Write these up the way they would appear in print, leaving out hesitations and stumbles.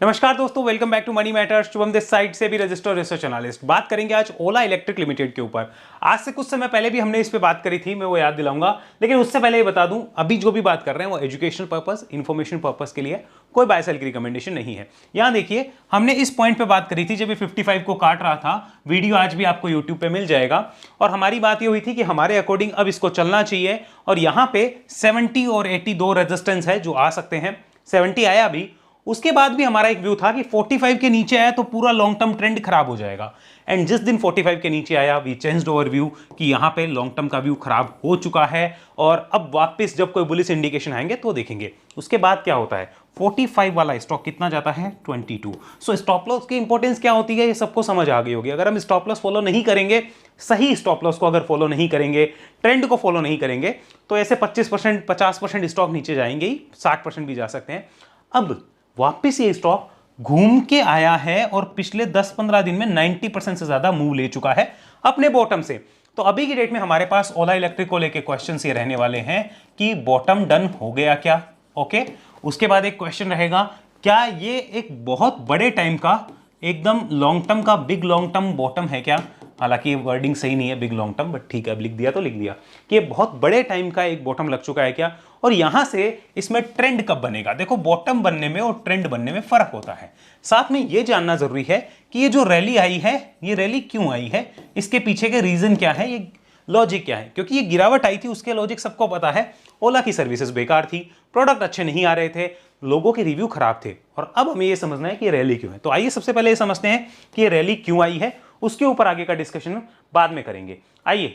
नमस्कार दोस्तों, welcome back to money matters. Shubham this side से भी रजिस्टर्ड रिसर्च एनालिस्ट। बात करेंगे आज ओला इलेक्ट्रिक लिमिटेड के ऊपर। आज से कुछ समय पहले भी हमने इस पे बात करी थी, मैं वो याद दिलाऊंगा, लेकिन उससे पहले ये बता दूं, अभी जो भी बात कर रहे हैं वो एजुकेशनल पर्पस, इन्फॉर्मेशन पर्पस के लिए, कोई बाय सेल की रिकमेंडेशन नहीं है। यहां देखिए, हमने इस पॉइंट पे बात करी थी जब ये 55 को काट रहा था। वीडियो आज भी आपको यूट्यूब पे मिल जाएगा। और हमारी बात ये हुई थी कि हमारे अकॉर्डिंग अब इसको चलना चाहिए, और यहां पे 70 और 80 दो रेजिस्टेंस है जो आ सकते हैं। 70 आया अभी, उसके बाद भी हमारा एक व्यू था कि 45 के नीचे आया तो पूरा लॉन्ग टर्म ट्रेंड खराब हो जाएगा। एंड जिस दिन 45 के नीचे आया, वी चेंज्ड ओवर व्यू कि यहां पे लॉन्ग टर्म का व्यू खराब हो चुका है, और अब वापस जब कोई बुलिश इंडिकेशन आएंगे तो देखेंगे। उसके बाद क्या होता है, 45 वाला स्टॉक कितना जाता है, 22। सो स्टॉप लॉस की इंपॉर्टेंस क्या होती है, ये सबको समझ आ गई होगी। अगर हम स्टॉप लॉस फॉलो नहीं करेंगे, सही स्टॉप लॉस को अगर फॉलो नहीं करेंगे, ट्रेंड को फॉलो नहीं करेंगे, तो ऐसे 25% 50% स्टॉक नीचे जाएंगे ही, 60% भी जा सकते हैं। अब वापिस ये स्टॉक घूम के आया है और पिछले 10-15 दिन में 90% से ज्यादा मूव ले चुका है अपने बॉटम से। तो अभी की डेट में हमारे पास ओला इलेक्ट्रिक को लेके क्वेश्चंस ये रहने वाले हैं कि बॉटम डन हो गया क्या। ओके, उसके बाद एक क्वेश्चन रहेगा, क्या ये एक बहुत बड़े टाइम का, एकदम लॉन्ग टर्म का, बिग लॉन्ग टर्म बॉटम है क्या। हालांकि ये वर्डिंग सही नहीं है बिग लॉन्ग टर्म, बट ठीक है, अब लिख दिया तो लिख दिया कि ये बहुत बड़े टाइम का एक बॉटम लग चुका है क्या, और यहां से इसमें ट्रेंड कब बनेगा। देखो, बॉटम बनने में और ट्रेंड बनने में फर्क होता है। साथ में ये जानना जरूरी है कि ये जो रैली आई है, ये रैली क्यों आई है, इसके पीछे के रीजन क्या है, ये लॉजिक क्या है। क्योंकि ये गिरावट आई थी, उसके लॉजिक सबको पता है। ओला की सर्विसेज बेकार थी, प्रोडक्ट अच्छे नहीं आ रहे थे, लोगों के रिव्यू खराब थे, और अब हमें ये समझना है कि ये रैली क्यों है। तो आइए सबसे पहले ये समझते हैं कि ये रैली क्यों आई है, उसके ऊपर आगे का डिस्कशन बाद में करेंगे। आइए,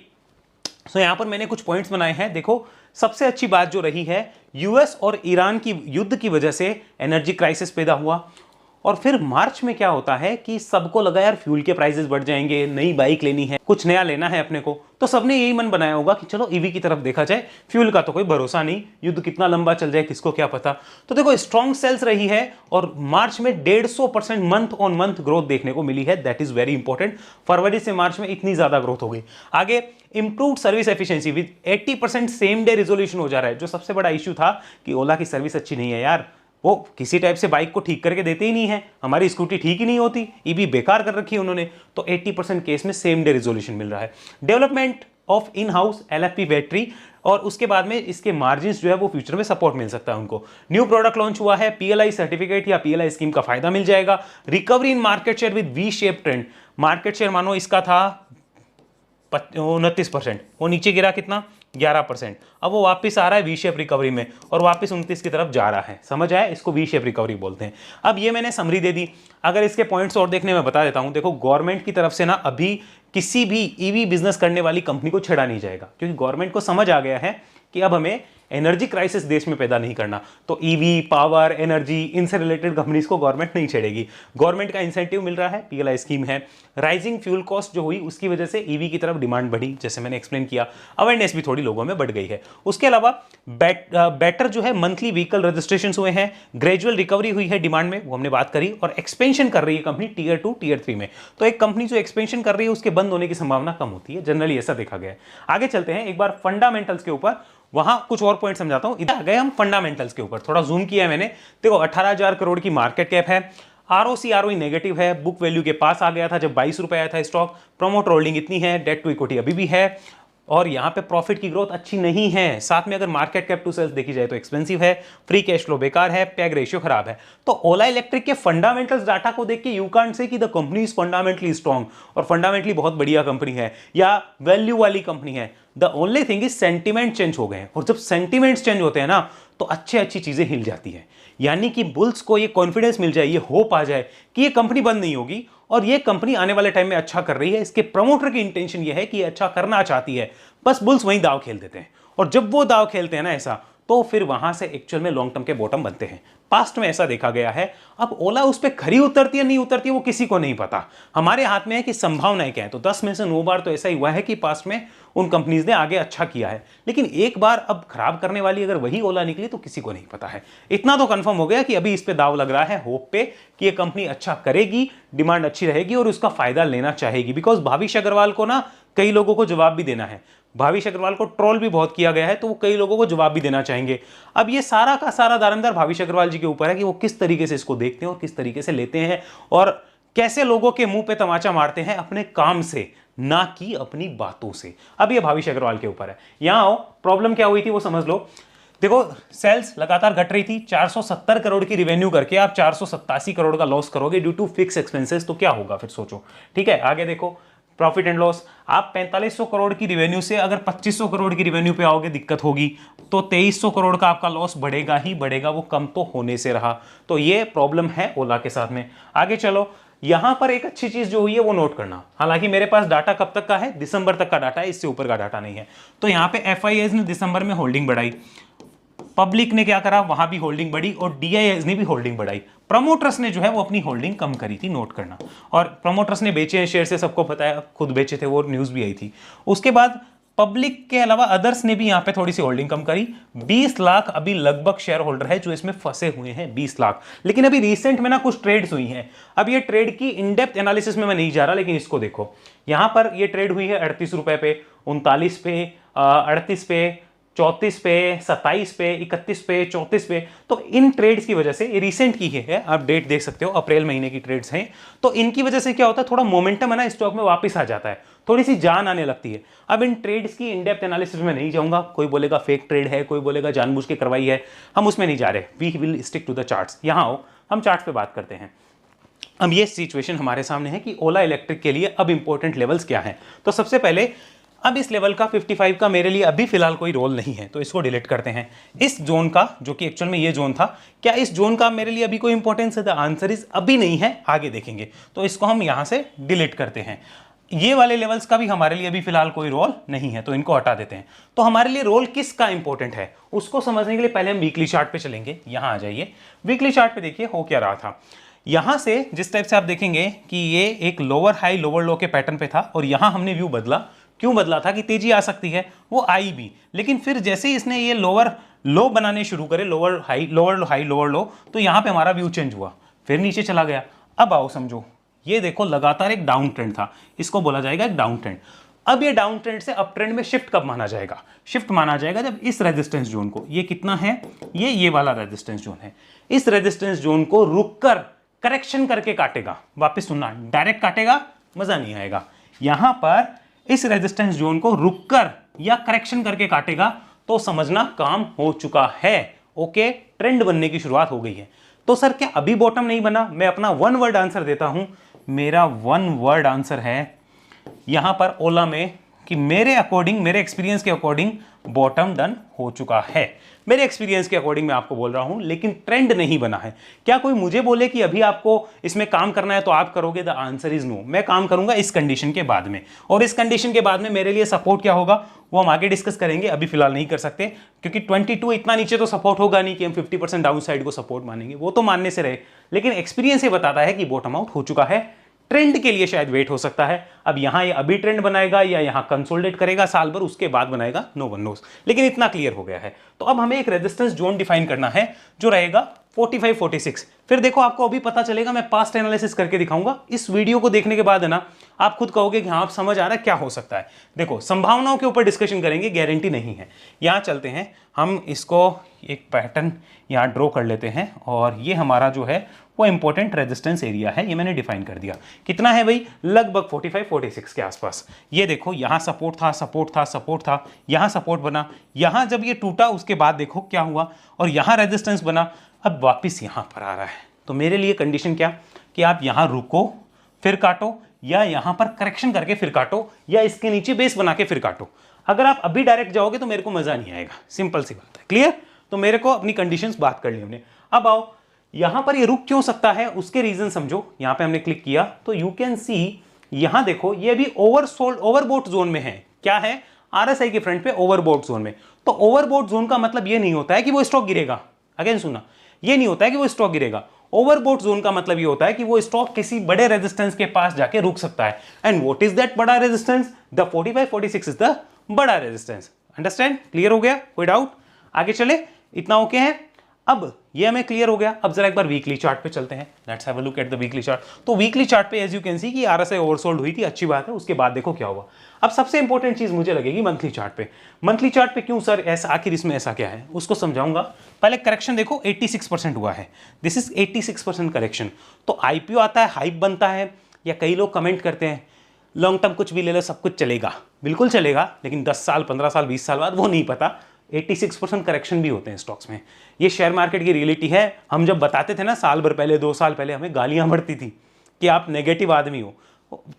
सो यहां पर मैंने कुछ पॉइंट्स बनाए हैं। देखो, सबसे अच्छी बात जो रही है, यूएस और ईरान की युद्ध की वजह से एनर्जी क्राइसिस पैदा हुआ, और फिर मार्च में क्या होता है कि सबको लगा यार फ्यूल के प्राइसेस बढ़ जाएंगे, नई बाइक लेनी है, कुछ नया लेना है अपने को, तो सबने यही मन बनाया होगा कि चलो ईवी की तरफ देखा जाए, फ्यूल का तो कोई भरोसा नहीं, युद्ध कितना लंबा चल जाए किसको क्या पता। तो देखो, स्ट्रॉन्ग सेल्स रही है, और मार्च में 150% मंथ ऑन मंथ ग्रोथ देखने को मिली है। That is very important. फरवरी से मार्च में इतनी ज्यादा ग्रोथ हो गई। आगे improved service efficiency with 80% same day resolution हो जा रहा है। जो सबसे बड़ा इश्यू था कि ओला की सर्विस अच्छी नहीं है यार, वो किसी टाइप से बाइक को ठीक करके देते ही नहीं है, हमारी स्कूटी ठीक ही नहीं होती, ईवी बेकार कर रखी है उन्होंने। तो 80% केस में सेम डे रिजोल्यूशन मिल रहा है। Development of in house LFP battery, और उसके बाद में इसके मार्जिन जो है वो फ्यूचर में सपोर्ट मिल सकता है उनको। न्यू प्रोडक्ट लॉन्च हुआ है, पीएलआई सर्टिफिकेट या पीएलआई स्कीम का फायदा मिल जाएगा। Recovery in market share with V shape trend. Market share मानो इसका था 29%, वो नीचे गिरा कितना, 11%। अब वो वापस आ रहा है वी शेप रिकवरी में, और वापस 29 की तरफ जा रहा है। समझ आया, इसको वी शेप रिकवरी बोलते हैं। अब ये मैंने समरी दे दी। अगर इसके पॉइंट्स और देखने में बता देता हूं। देखो, गवर्नमेंट की तरफ से ना अभी किसी भी ईवी बिजनेस करने वाली कंपनी को छेड़ा नहीं जाएगा, क्योंकि गवर्नमेंट को समझ आ गया है कि अब हमें एनर्जी क्राइसिस देश में पैदा नहीं करना। तो ईवी, पावर, एनर्जी, इनसे रिलेटेड कंपनीज को गवर्नमेंट नहीं छेड़ेगी। गवर्नमेंट का इंसेंटिव मिल रहा है, पीएलआई स्कीम है। राइजिंग फ्यूल कॉस्ट जो हुई, उसकी वजह से ईवी की तरफ डिमांड बढ़ी, जैसे मैंने एक्सप्लेन किया। अवेयरनेस भी थोड़ी लोगों में बढ़ गई है। उसके अलावा बेटर जो है मंथली व्हीकल रजिस्ट्रेशन हुए हैं, ग्रेजुअल रिकवरी हुई है डिमांड में, वो हमने बात करी, और एक्सपेंशन कर रही है कंपनी टीयर 2 टीयर 3 में। तो एक कंपनी जो एक्सपेंशन कर रही है उसके बंद होने की संभावना कम होती है, जनरली ऐसा देखा गया है। आगे चलते हैं एक बार फंडामेंटल्स के ऊपर, वहां कुछ और पॉइंट समझाता हूं। इधर आ गए हम फंडामेंटल्स के ऊपर, थोड़ा जूम किया है मैंने। देखो, 18,000 करोड़ की मार्केट कैप है, आरओसी आरओई नेगेटिव है, बुक वैल्यू के पास आ गया था जब 22 रुपए आया था स्टॉक, प्रमोटर होल्डिंग इतनी है, डेट टू इक्विटी अभी भी है, और यहां पे प्रॉफिट की ग्रोथ अच्छी नहीं है। साथ में अगर मार्केट कैप टू सेल्स देखी जाए तो एक्सपेंसिव है, फ्री कैश फ्लो बेकार है, पैग रेशियो खराब है। तो ओला इलेक्ट्रिक के फंडामेंटल्स डाटा को देख के यू कांट से कि the company is fundamentally strong और फंडामेंटली बहुत बढ़िया कंपनी है या वैल्यू वाली कंपनी है। The only thing is sentiment change हो गए हैं, और जब सेंटिमेंट्स चेंज होते हैं ना, तो अच्छी चीजें हिल जाती है। यानी कि बुल्स को ये कॉन्फिडेंस मिल जाए, ये होप आ जाए कि ये कंपनी बंद नहीं होगी, और ये कंपनी आने वाले टाइम में अच्छा कर रही है। इसके प्रमोटर की इंटेंशन ये है कि ये अच्छा करना चाहती है, बस बुल्स वहीं दाव खेल देते हैं। और जब वो दाव खेलते हैं ना ऐसा, तो फिर वहां से एक्चुअल में लॉन्ग टर्म के बॉटम बनते हैं। पास्ट में ऐसा देखा गया है। अब ओला उस पर खरी उतरती है नहीं उतरती है वो किसी को नहीं पता, हमारे हाथ में है कि संभावनाएं क्या है। तो 10 में से 9 बार तो ऐसा ही हुआ है कि पास्ट में उन कंपनीज ने आगे अच्छा किया है, लेकिन एक बार अब खराब करने वाली अगर वही ओला निकली तो किसी को नहीं पता है। इतना तो कंफर्म हो गया कि अभी इस पे दाव लग रहा है होप पे कि ये कंपनी अच्छा करेगी, डिमांड अच्छी रहेगी और उसका फायदा लेना चाहेगी। बिकॉज भाविश अग्रवाल को ना कई लोगों को जवाब भी देना है। भाविश अग्रवाल को ट्रोल भी बहुत किया गया है, तो वो कई लोगों को जवाब भी देना चाहेंगे। अब ये सारा का सारा दारोमदार भाविश अग्रवाल जी के ऊपर है कि वो किस तरीके से इसको देखते हैं और किस तरीके से लेते हैं और कैसे लोगों के मुंह पे तमाचा मारते हैं अपने काम से, ना कि अपनी बातों से। अब ये भाविश अग्रवाल के ऊपर है। यहां आओ, प्रॉब्लम क्या हुई थी वो समझ लो। देखो, सेल्स लगातार घट रही थी, 470 करोड़ की रेवेन्यू करके आप 487 करोड़ का लॉस करोगे ड्यू टू फिक्स एक्सपेंसेस, तो क्या होगा फिर सोचो। ठीक है, आगे देखो प्रॉफिट एंड लॉस। आप 4500 करोड़ की रेवेन्यू से अगर 2500 करोड़ की रेवेन्यू पे आओगे दिक्कत होगी, तो 2300 करोड़ का आपका लॉस बढ़ेगा ही बढ़ेगा, वो कम तो होने से रहा। तो ये प्रॉब्लम है ओला के साथ में। आगे चलो, यहां पर एक अच्छी चीज जो हुई है वो नोट करना। हालांकि मेरे पास डाटा कब तक का है, दिसंबर तक का डाटा है, इससे ऊपर का डाटा नहीं है। तो यहां पे एफआईआईज ने दिसंबर में होल्डिंग बढ़ाई, पब्लिक ने क्या करा, वहां भी होल्डिंग बढ़ी, और डीआईआईज ने भी होल्डिंग बढ़ाई। प्रमोटर्स ने जो है वो अपनी होल्डिंग कम करी थी, नोट करना। और प्रमोटर्स ने बेचे हैं शेयर, से सबको पता है, खुद बेचे थे, वो न्यूज भी आई थी। उसके बाद पब्लिक के अलावा अदर्स ने भी यहां पे थोड़ी सी होल्डिंग कम करी। 20 लाख अभी लगभग शेयर होल्डर है जो इसमें फंसे हुए हैं, 20 लाख। लेकिन अभी रिसेंट में ना कुछ ट्रेड्स हुई हैं। अब ये ट्रेड की इनडेप्थ एनालिसिस में मैं नहीं जा रहा, लेकिन इसको देखो, यहां पर ये ट्रेड हुई है 38 रुपए पे, 39 पे, 38 पे, 34 पे, 27 पे, 31 पे, 34 पे। तो इन ट्रेड्स की वजह से, ये रिसेंट की है, आप डेट देख सकते हो, अप्रैल महीने की ट्रेड्स हैं, तो इनकी वजह से क्या होता है, थोड़ा मोमेंटम है ना स्टॉक में वापस आ जाता है, थोड़ी सी जान आने लगती है। अब इन ट्रेड्स की इन डेप्थ एनालिसिस में नहीं जाऊंगा, कोई बोलेगा फेक ट्रेड है, कोई बोलेगा जानबूझ के करवाई है, हम उसमें नहीं जा रहे। We will stick to the charts. यहां आओ, हम चार्ट्स पे बात करते हैं। अब ये सिचुएशन हमारे सामने है कि ओला इलेक्ट्रिक के लिए अब इंपॉर्टेंट लेवल्स क्या हैं। तो सबसे पहले, अब इस लेवल का 55 का मेरे लिए अभी फिलहाल कोई रोल नहीं है, तो इसको डिलीट करते हैं। इस जोन का, जो कि एक्चुअल में ये जोन था, क्या इस जोन का मेरे लिए अभी कोई इंपॉर्टेंस है? द आंसर इज अभी नहीं है, आगे देखेंगे। तो इसको हम यहां से डिलीट करते हैं। ये वाले लेवल्स का भी हमारे लिए अभी फिलहाल कोई रोल नहीं है, तो इनको हटा देते हैं। तो हमारे लिए रोल किसका इंपॉर्टेंट है उसको समझने के लिए पहले हम वीकली चार्ट पे चलेंगे। यहां आ जाइए, वीकली चार्ट पे देखिए हो क्या रहा था। यहां से जिस टाइप से आप देखेंगे कि ये एक लोअर हाई लोअर लो के पैटर्न पे था, और यहां हमने व्यू बदला। क्यों बदला था? कि तेजी आ सकती है, वो आई भी, लेकिन फिर जैसे ही इसने ये लोअर लो बनाने शुरू करे, लोअर हाई लोअर लो, तो यहां पे हमारा व्यू चेंज हुआ, फिर नीचे चला गया। अब आओ समझो, ये देखो लगातार एक डाउन ट्रेंड था, इसको बोला जाएगा एक डाउन ट्रेंड। अब ये डाउन ट्रेंड से अप ट्रेंड में शिफ्ट कब माना जाएगा? शिफ्ट माना जाएगा जब इस रेजिस्टेंस जोन को, ये कितना है, ये वाला रेजिस्टेंस जोन है, इस रेजिस्टेंस जोन को रुककर करेक्शन करके काटेगा। वापस सुनना, डायरेक्ट काटेगा मजा नहीं आएगा। यहां पर इस रेजिस्टेंस जोन को रुककर या करेक्शन करके काटेगा, तो समझना काम हो चुका है। ओके, ट्रेंड बनने की शुरुआत हो गई है। तो सर क्या अभी बॉटम नहीं बना? मैं अपना वन वर्ड आंसर देता हूं। मेरा वन वर्ड आंसर है यहां पर ओला में कि मेरे अकॉर्डिंग, मेरे एक्सपीरियंस के अकॉर्डिंग बॉटम डन हो चुका है। मेरे एक्सपीरियंस के अकॉर्डिंग मैं आपको बोल रहा हूं, लेकिन ट्रेंड नहीं बना है। क्या कोई मुझे बोले कि अभी आपको इसमें काम करना है तो आप करोगे? The answer is no. मैं काम करूंगा इस कंडीशन के बाद में, और इस कंडीशन के बाद में मेरे लिए सपोर्ट क्या होगा वो हम आगे डिस्कस करेंगे, अभी फिलहाल नहीं कर सकते, क्योंकि 22 इतना नीचे तो सपोर्ट होगा नहीं कि हम 50% डाउन साइड को सपोर्ट मानेंगे, वो तो मानने से रहे। लेकिन एक्सपीरियंस ये बताता है कि बॉटम आउट हो चुका है। ट्रेंड के लिए शायद वेट हो सकता है। अब यहां ये अभी ट्रेंड बनाएगा या यहां कंसोलिडेट करेगा साल भर, उसके बाद बनाएगा, नो वन नोस। लेकिन इतना क्लियर हो गया है। तो अब हमें एक रेजिस्टेंस जोन डिफाइन करना है जो रहेगा 45, 46। फिर देखो आपको अभी पता चलेगा, मैं पास्ट एनालिसिस करके दिखाऊंगा। इस वीडियो को देखने के बाद है ना, आप खुद कहोगे कि हाँ आप समझ आ रहा है क्या हो सकता है। देखो, संभावनाओं के ऊपर डिस्कशन करेंगे, गारंटी नहीं है। यहां चलते हैं, हम इसको एक पैटर्न यहां ड्रॉ कर लेते हैं, और ये हमारा जो है वो इंपॉर्टेंट रेजिस्टेंस एरिया है, ये मैंने डिफाइन कर दिया। कितना है भाई? लगभग 45, 46 के आसपास। ये देखो, यहां सपोर्ट था, सपोर्ट था, सपोर्ट था, यहां सपोर्ट बना, यहां जब ये टूटा उसके बाद देखो क्या हुआ, और यहां रेजिस्टेंस बना, अब वापस यहां पर आ रहा है। तो मेरे लिए कंडीशन क्या कि आप यहां रुको फिर काटो, या यहां पर करेक्शन करके फिर काटो, या इसके नीचे बेस बना के फिर काटो। अगर आप अभी डायरेक्ट जाओगे तो मेरे को मजा नहीं आएगा, सिंपल सी बात है। क्लियर? तो मेरे को अपनी कंडीशंस बात कर ली हमने। अब आओ, यहां पर ये रुक क्यों सकता है उसके रीजन समझो। यहां पे हमने क्लिक किया तो यू कैन सी, यहां देखो ये भी ओवरसोल्ड, ओवरबोट जोन में है। क्या है? आरएसआई के फ्रंट पे ओवरबोट जोन में। तो ओवरबोट जोन का मतलब ये नहीं होता है कि वो स्टॉक गिरेगा। अगेन सुना, ये नहीं होता है कि वो स्टॉक गिरेगा। ओवरबोट जोन का मतलब ये होता है कि वो स्टॉक किसी बड़े रेजिस्टेंस के पास जाके रुक सकता है। एंड व्हाट इज दैट बड़ा रेजिस्टेंस? द 45, 46 इज द बड़ा रेजिस्टेंस। अंडरस्टैंड? क्लियर हो गया? कोई डाउट? आगे चले, इतना ओके है। अब ये हमें क्लियर हो गया। अब जरा एक बार वीकली चार्ट पे चलते हैं, let's have a look at the weekly chart. तो वीकली चार्ट पे एज यू कैन सी कि आरएसआई ओवरसोल्ड हुई थी, अच्छी बात है। उसके बाद देखो क्या हुआ। अब सबसे इंपॉर्टेंट चीज मुझे लगेगी मंथली चार्ट पे। मंथली चार्ट पे क्यों सर ऐसा, आखिर इसमें ऐसा क्या है, उसको समझाऊंगा। पहले करेक्शन देखो 86% हुआ है, दिस इज 86% करेक्शन। तो आईपीओ आता है, हाइप बनता है, या कई लोग कमेंट करते हैं लॉन्ग टर्म कुछ भी ले लो सब कुछ चलेगा। बिल्कुल चलेगा, लेकिन 10 साल 15 साल 20 साल बाद वो नहीं पता। 86% करेक्शन भी होते हैं स्टॉक्स में, ये शेयर मार्केट की रियलिटी है। हम जब बताते थे ना साल भर पहले 2 साल पहले, हमें गालियां पड़ती थी कि आप नेगेटिव आदमी हो,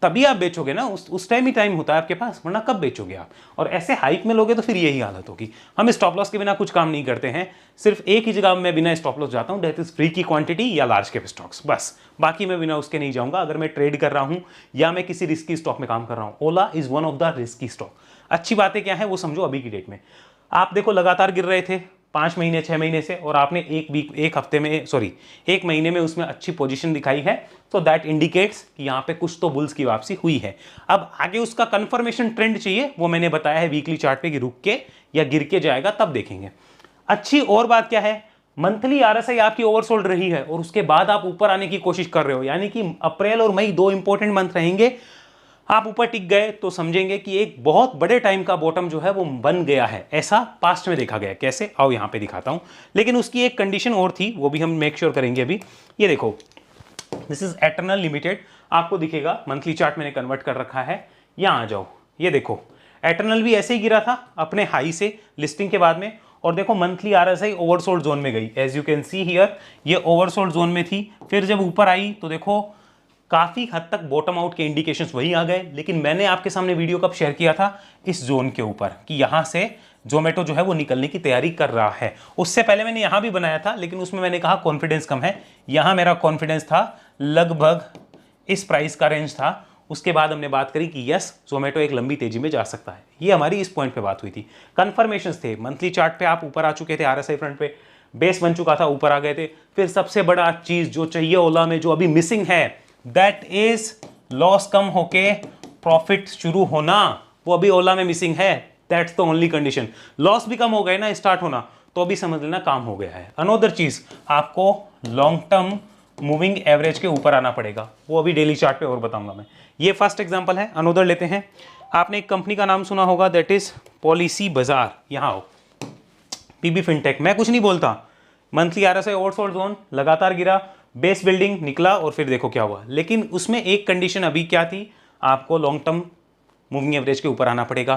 तभी आप बेचोगे ना, उस टाइम ही टाइम होता है आपके पास, वरना कब बेचोगे आप। और ऐसे हाइप में लोगे तो फिर यही हालत होगी। हम स्टॉप लॉस के बिना कुछ काम नहीं करते हैं, सिर्फ एक ही जगह मैं बिना स्टॉप लॉस जाता हूं, दैट इज फ्री की क्वांटिटी या लार्ज कैप स्टॉक्स, बस। बाकी मैं बिना उसके नहीं जाऊंगा अगर मैं ट्रेड कर रहा हूं या मैं किसी रिस्की स्टॉक में काम कर रहा हूं। Ola is one of the risky stock. अच्छी बातें क्या है वो समझो अभी की डेट में। आप देखो लगातार गिर रहे थे 5 महीने 6 महीने से, और आपने एक महीने में उसमें अच्छी पोजीशन दिखाई है, तो दैट इंडिकेट्स कि यहाँ पे कुछ तो बुल्स की वापसी हुई है। अब आगे उसका कंफर्मेशन ट्रेंड चाहिए, वो मैंने बताया है वीकली चार्ट पे कि रुक के या गिर के जाएगा, तब देखेंगे। अच्छी और बात क्या है, मंथली आरएसआई आपकी ओवरसोल्ड रही है और उसके बाद आप ऊपर आने की कोशिश कर रहे हो, यानी कि अप्रैल और मई 2 इंपॉर्टेंट मंथ रहेंगे। आप ऊपर टिक गए तो समझेंगे कि एक बहुत बड़े टाइम का बॉटम जो है वो बन गया है। ऐसा पास्ट में देखा गया। कैसे, आओ यहां पे दिखाता हूं। लेकिन उसकी एक कंडीशन और थी, वो भी हम मेक श्योर करेंगे अभी। ये देखो, दिस इज एटर्नल लिमिटेड, आपको दिखेगा मंथली चार्ट मैंने कन्वर्ट कर रखा है। यहां आ जाओ, ये देखो एटर्नल भी ऐसे ही गिरा था अपने हाई से लिस्टिंग के बाद में, और देखो मंथली आरएसआई ओवरसोल्ड जोन में गई। As you can see here, ये ओवरसोल्ड जोन में थी, फिर जब ऊपर आई तो देखो काफी हद तक बॉटम आउट के इंडिकेशंस वही आ गए। लेकिन मैंने आपके सामने वीडियो कब शेयर किया था, इस जोन के ऊपर, कि यहां से जोमेटो जो है वो निकलने की तैयारी कर रहा है। उससे पहले मैंने यहां भी बनाया था, लेकिन उसमें मैंने कहा कॉन्फिडेंस कम है। यहां मेरा कॉन्फिडेंस था लगभग इस प्राइस का रेंज था। उसके बाद हमने बात करी कि यस जोमेटो एक लंबी तेजी में जा सकता है। ये हमारी इस पॉइंट पे बात हुई थी। कंफर्मेशंस थे, मंथली चार्ट पे आप ऊपर आ चुके थे, आरएसआई फ्रंट पे बेस बन चुका था, ऊपर आ गए थे। फिर सबसे बड़ा चीज जो चाहिए ओला में, जो अभी मिसिंग है, दैट इज लॉस कम होके प्रॉफिट शुरू होना। वो अभी ओला में मिसिंग है, that's the only condition. Loss भी कम हो गए ना स्टार्ट होना, तो अभी समझ लेना काम हो गया है। अनोदर चीज, आपको लॉन्ग टर्म मूविंग एवरेज के ऊपर आना पड़ेगा, वो अभी डेली चार्ट पे और बताऊंगा मैं। ये फर्स्ट एग्जांपल है। अनोदर लेते हैं, आपने एक कंपनी का नाम सुना होगा, दैट इज पॉलिसी बाजार। यहां हो, पीबी फिनटेक। मैं कुछ नहीं बोलता, मंथली आरएसआई ओवरसोल्ड जोन लगातार गिरा, बेस बिल्डिंग निकला, और फिर देखो क्या हुआ। लेकिन उसमें एक कंडीशन अभी क्या थी, आपको लॉन्ग टर्म मूविंग एवरेज के ऊपर आना पड़ेगा।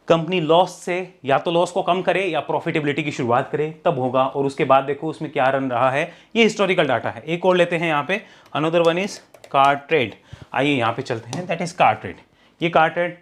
कंपनी लॉस से या तो लॉस को कम करे या प्रॉफिटेबिलिटी की शुरुआत करे, तब होगा। और उसके बाद देखो उसमें क्या रन रहा है, ये हिस्टोरिकल डाटा है। एक और लेते हैं यहाँ पे, another one is car trade. आइए यहाँ पे चलते हैं, दैट इज कार ट्रेड। ये car trade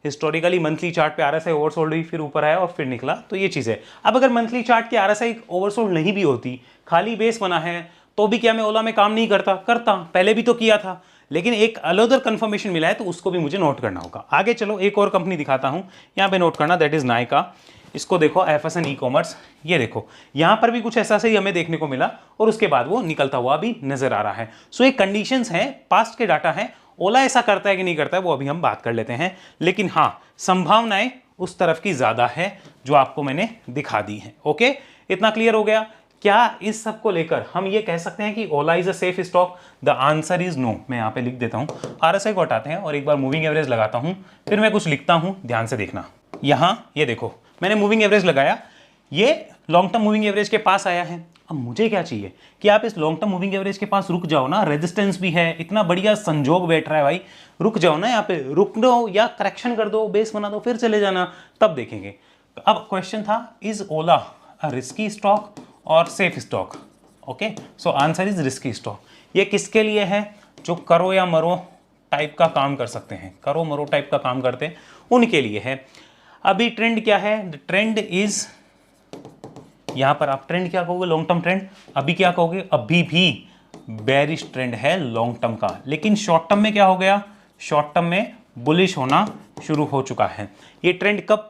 historically monthly chart पे आरएसआई ओवरसोल्ड हुई, फिर ऊपर आया और फिर निकला, तो ये चीज़ है। अब अगर मंथली चार्ट की आरएसआई ओवरसोल्ड नहीं भी होती, खाली बेस बना है, तो भी क्या मैं ओला में काम नहीं करता? करता, पहले भी तो किया था। लेकिन एक अलोदर कंफर्मेशन मिला है, तो उसको भी मुझे नोट करना होगा। आगे चलो, एक और कंपनी दिखाता हूं, यहां पे नोट करना, दैट इज नायका। इसको देखो, एफएसएन ई कॉमर्स। ये देखो यहां पर भी कुछ ऐसा ही हमें देखने को मिला, और उसके बाद वो निकलता हुआ भी नजर आ रहा है। सो ये कंडीशंस हैं, पास्ट के डाटा हैं। ओला ऐसा करता है कि नहीं करता है वो अभी हम बात कर लेते हैं। लेकिन हाँ, संभावनाएं उस तरफ की ज्यादा है जो आपको मैंने दिखा दी है। ओके, इतना क्लियर हो गया? क्या इस सब को लेकर हम ये कह सकते हैं कि Ola is a safe stock? The answer is no. मैं यहाँ पे लिख देता हूँ, आरएसआई को हटाते हैं और एक बार मूविंग एवरेज लगाता हूँ, फिर मैं कुछ लिखता हूँ, ध्यान से देखना। यहाँ ये देखो, मैंने मूविंग एवरेज लगाया, ये लॉन्ग टर्म मूविंग एवरेज के पास आया है। अब मुझे क्या चाहिए कि आप इस लॉन्ग टर्म मूविंग एवरेज के पास रुक जाओ ना, रेजिस्टेंस भी है, इतना बढ़िया संजोग बैठ रहा है भाई, रुक जाओ ना यहाँ पे, रुक दो या करेक्शन कर दो, बेस बना दो, फिर चले जाना, तब देखेंगे। अब क्वेश्चन था, is Ola a risky stock और safe stock? Okay, so answer is risky stock. ये किसके लिए है? जो करो या मरो टाइप का काम कर सकते हैं, करो मरो टाइप का काम करते हैं, उनके लिए है। अभी ट्रेंड क्या है? ट्रेंड इज, यहां पर आप ट्रेंड क्या कहोगे? Long term trend. अभी क्या कहोगे? अभी भी बेरिश ट्रेंड है लॉन्ग टर्म का। लेकिन शॉर्ट टर्म में क्या हो गया? शॉर्ट टर्म में बुलिश होना शुरू हो चुका है। ये ट्रेंड कब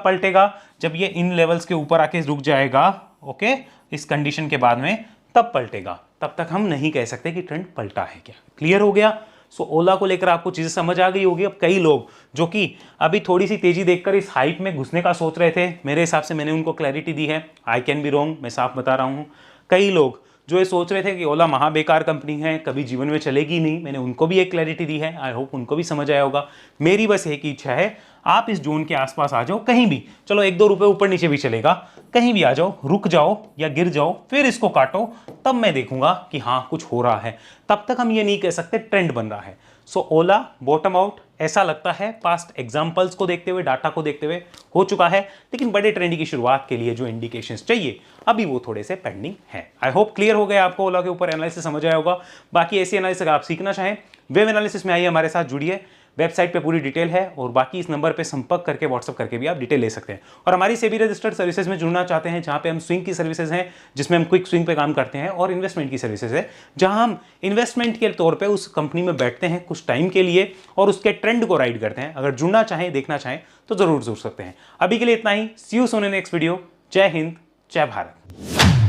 पलटेगा? जब ये इन लेवल्स के ऊपर आके रुक जाएगा, ओके, इस कंडीशन के बाद में, तब पलटेगा। तब तक हम नहीं कह सकते कि ट्रेंड पलटा है क्या। क्लियर हो गया? सो ओला को लेकर आपको चीजें समझ आ गई होगी। अब कई लोग जो कि अभी थोड़ी सी तेजी देखकर इस हाइप में घुसने का सोच रहे थे, मेरे हिसाब से मैंने उनको क्लैरिटी दी है। आई कैन बी रॉन्ग, मैं साफ बता रहा हूँ। कई लोग जो ये सोच रहे थे कि ओला महा बेकार कंपनी है, कभी जीवन में चलेगी नहीं, मैंने उनको भी एक क्लैरिटी दी है। आई होप उनको भी समझ आया होगा। मेरी बस एक ही इच्छा है, आप इस जोन के आसपास आ जाओ, कहीं भी, चलो 1-2 रुपए ऊपर नीचे भी चलेगा, कहीं भी आ जाओ, रुक जाओ या गिर जाओ, फिर इसको काटो, तब मैं देखूंगा कि हाँ कुछ हो रहा है। तब तक हम ये नहीं कह सकते ट्रेंड बन रहा है। सो ओला बॉटम आउट ऐसा लगता है पास्ट एग्जांपल्स को देखते हुए, डाटा को देखते हुए हो चुका है, लेकिन बड़े ट्रेंड की शुरुआत के लिए जो इंडिकेशंस चाहिए अभी वो थोड़े से पेंडिंग है। आई होप क्लियर हो गया आपको, ओला के ऊपर एनालिसिस समझ आया होगा। बाकी ऐसी एनालिसिस अगर आप सीखना चाहें, वेब एनालिसिस में आइए, हमारे साथ जुड़िए, वेबसाइट पे पूरी डिटेल है, और बाकी इस नंबर पे संपर्क करके व्हाट्सअप करके भी आप डिटेल ले सकते हैं। और हमारी सेबी रजिस्टर्ड सर्विसेज में जुड़ना चाहते हैं, जहां पे हम स्विंग की सर्विसेज हैं, जिसमें हम क्विक स्विंग पे काम करते हैं, और इन्वेस्टमेंट की सर्विसेज है, जहां हम इन्वेस्टमेंट के तौर पे उस कंपनी में बैठते हैं कुछ टाइम के लिए और उसके ट्रेंड को राइड करते हैं। अगर जुड़ना चाहें, देखना चाहें तो जरूर जुड़ सकते हैं। अभी के लिए इतना ही। See you soon in next video. जय हिंद, जय भारत।